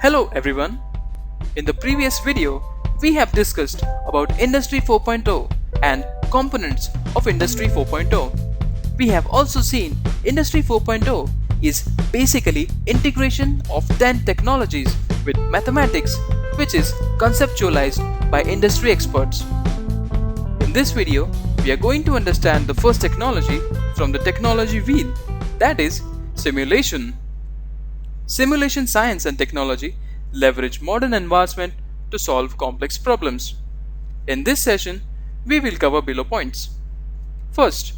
Hello everyone. In the previous video, we have discussed about Industry 4.0 and components of Industry 4.0. We have also seen Industry 4.0 is basically integration of 10 technologies with mathematics, which is conceptualized by industry experts. In this video, we are going to understand the first technology from the technology wheel, that is simulation. Simulation science and technology leverage modern advancement to solve complex problems. In this session, we will cover below points. First,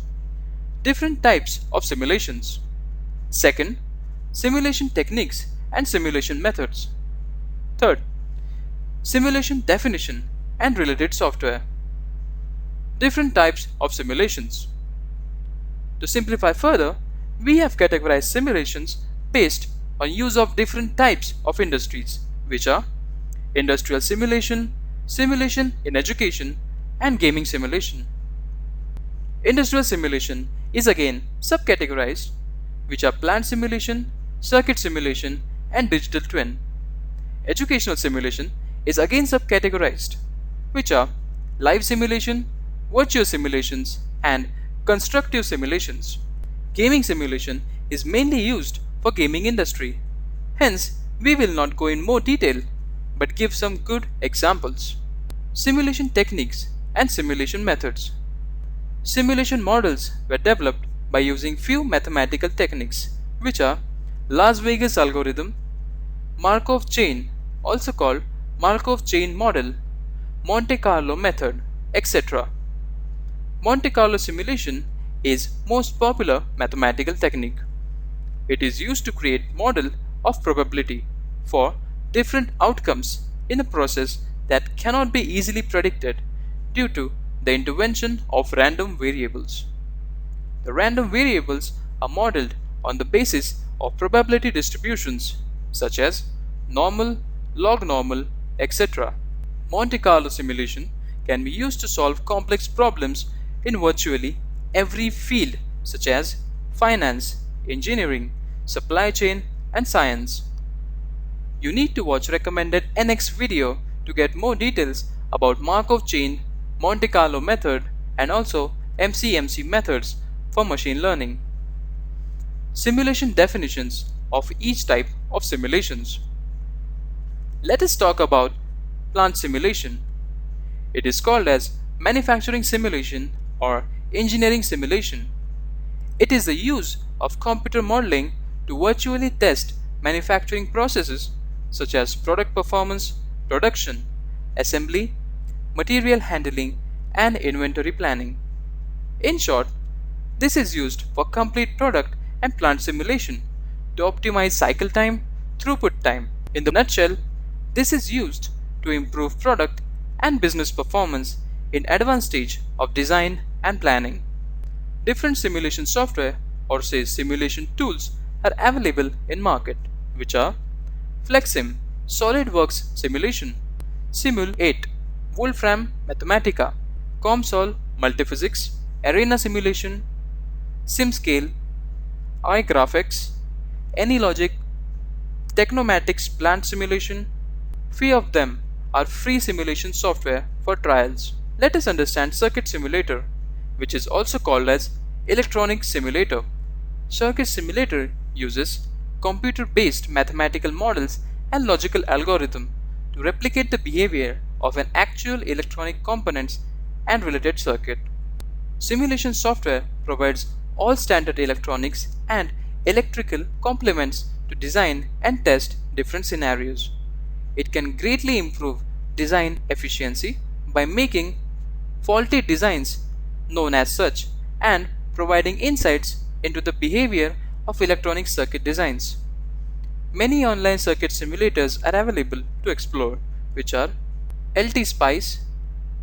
different types of simulations. Second, simulation techniques and simulation methods. Third, simulation definition and related software. Different types of simulations. To simplify further, we have categorized simulations based on use of different types of industries, which are industrial simulation, simulation in education, and gaming simulation. Industrial simulation is again subcategorized, which are plant simulation, circuit simulation, and digital twin. Educational simulation is again subcategorized, which are live simulation, virtual simulations, and constructive simulations. Gaming simulation is mainly used for gaming industry. Hence, we will not go in more detail, but give some good examples. Simulation techniques and simulation methods. Simulation models were developed by using few mathematical techniques, which are Las Vegas algorithm, Markov chain, also called Markov chain model, Monte Carlo method, etc. Monte Carlo simulation is most popular mathematical technique. It is used to create model of probability for different outcomes in a process that cannot be easily predicted due to the intervention of random variables. The random variables are modeled on the basis of probability distributions such as normal, log normal, etc. Monte Carlo simulation can be used to solve complex problems in virtually every field such as finance, engineering, supply chain, and science. You need to watch recommended NX video to get more details about Markov chain, Monte Carlo method, and also MCMC methods for machine learning. Simulation definitions of each type of simulations. Let us talk about plant simulation. It is called as manufacturing simulation or engineering simulation. It is the use of computer modeling to virtually test manufacturing processes such as product performance, production, assembly, material handling, and inventory planning. In short, this is used for complete product and plant simulation to optimize cycle time, throughput time. In the nutshell, this is used to improve product and business performance in advanced stage of design and planning. Different simulation software or say simulation tools are available in market, which are Flexsim, SolidWorks Simulation, Simul 8, Wolfram Mathematica, COMSOL Multiphysics, Arena Simulation, SimScale, iGraphics, AnyLogic, Technomatics Plant Simulation. Few of them are free simulation software for trials. Let us understand circuit simulator, which is also called as electronic simulator. Circuit simulator uses computer-based mathematical models and logical algorithm to replicate the behavior of an actual electronic components and related circuit. Simulation software provides all standard electronics and electrical complements to design and test different scenarios. It can greatly improve design efficiency by making faulty designs known as such and providing insights into the behavior of electronic circuit designs. Many online circuit simulators are available to explore, which are LTSpice,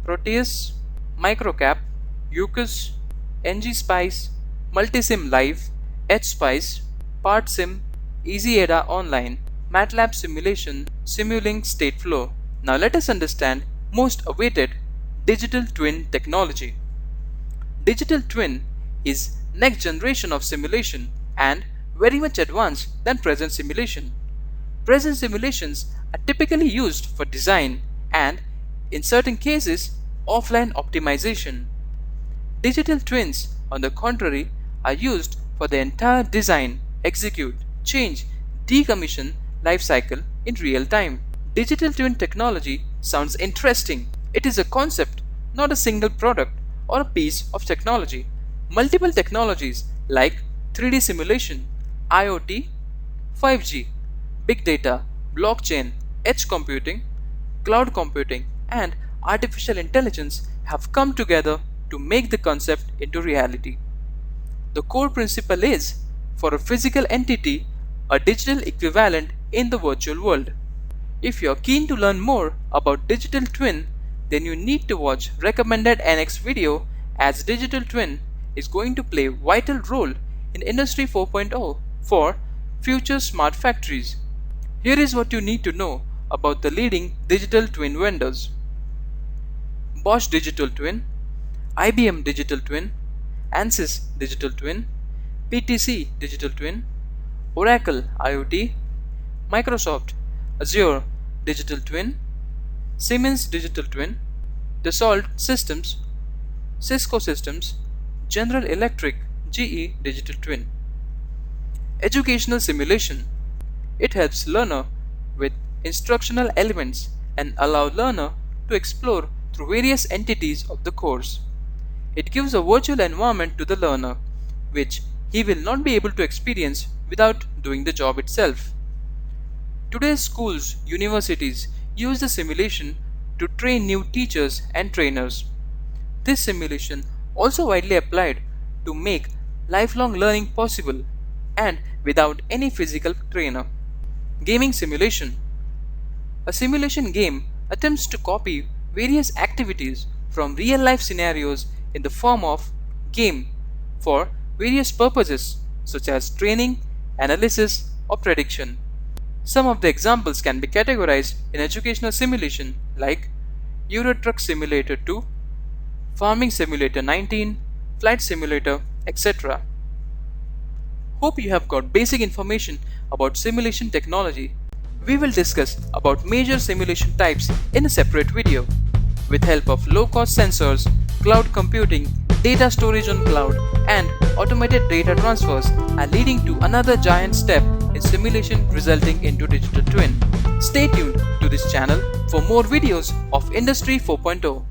Proteus, Microcap, UCUS, NGSpice, Multisim Live, HSpice, PartSim, EasyAda Online, MATLAB Simulation, Simulink Stateflow. Now let us understand most awaited digital twin technology. Digital twin is next generation of simulation and very much advanced than present simulation. Present simulations are typically used for design and, in certain cases, offline optimization. Digital twins, on the contrary, are used for the entire design, execute, change, decommission life cycle in real time. Digital twin technology sounds interesting. It is a concept, not a single product or a piece of technology. Multiple technologies like 3D simulation, IoT, 5G, big data, blockchain, edge computing, cloud computing, and artificial intelligence have come together to make the concept into reality. The core principle is, for a physical entity, a digital equivalent in the virtual world. If you are keen to learn more about digital twin, then you need to watch recommended NX video, as digital twin is going to play a vital role in Industry 4.0 for future smart factories. Here is what you need to know about the leading digital twin vendors: Bosch Digital Twin, IBM Digital Twin, ANSYS Digital Twin, PTC Digital Twin, Oracle IoT, Microsoft Azure Digital Twin, Siemens Digital Twin, Dassault Systems, Cisco Systems, General Electric GE Digital Twin. Educational simulation. It helps learner with instructional elements and allow learner to explore through various entities of the course. It gives a virtual environment to the learner, which he will not be able to experience without doing the job itself. Today's schools, universities use the simulation to train new teachers and trainers. This simulation also widely applied to make lifelong learning possible and without any physical trainer. Gaming simulation. A simulation game attempts to copy various activities from real-life scenarios in the form of game for various purposes such as training, analysis, or prediction. Some of the examples can be categorized in educational simulation like Euro Truck Simulator 2, Farming Simulator 19, Flight Simulator, etc. Hope you have got basic information about simulation technology. We will discuss about major simulation types in a separate video. With help of low-cost sensors, cloud computing, data storage on cloud, and automated data transfers are leading to another giant step in simulation resulting into digital twin. Stay tuned to this channel for more videos of Industry 4.0.